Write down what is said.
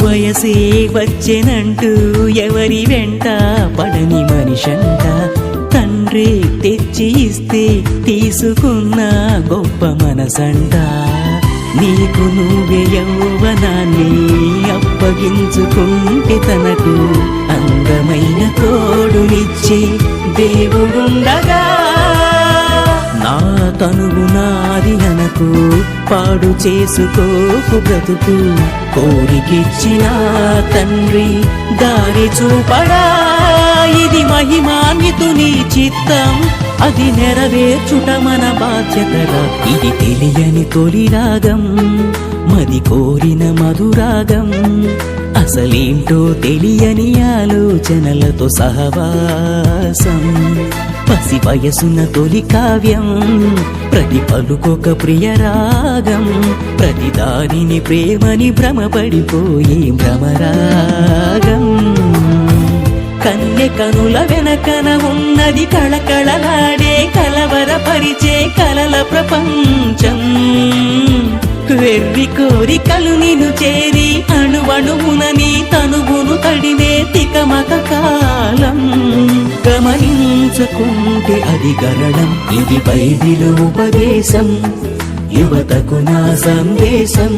వయసే వచ్చెనంటూ ఎవరి వెంట పడని మనిషంట తండ్రి తెచ్చి ఇస్తే తీసుకున్న గొప్ప మనసంట నీకు నువ్వే యౌవనాన్ని అప్పగించుకుంటే తనకు అందమైన తోడునిచ్చే దేవుడుండగా నా తనువు నాది అనకు పాడు చేసుకోకు బ్రతుకు కోరికిచ్చిన తండ్రి దారి చూపడా ఇది మహిమాన్వితుని చిత్తం అది నెరవేర్చుట మన బాధ్యతరా ఇది తెలియని తొలి రాగం మది కోరిన మధురాగం అసలేంటో తెలియని ఆలోచనలతో సహవాసం పసి వయసున తొలి కావ్యం ప్రతి పలుకొక ప్రియ రాగం ప్రతి దానిని ప్రేమని భ్రమపడిపోయే భ్రమరాగం కన్నె కనుల వెనకన ఉన్నది కళకళలాడే కలవరపరిచే కలల ప్రపంచం వెర్రి కోరికలు నిన్ను చేరి అణువణువున నీ తనువును తడినే తికమక కాలం గమనించుకుంటే అది గరడం ఇది బైబిలు ఉపదేశం యువతకు నా సందేశం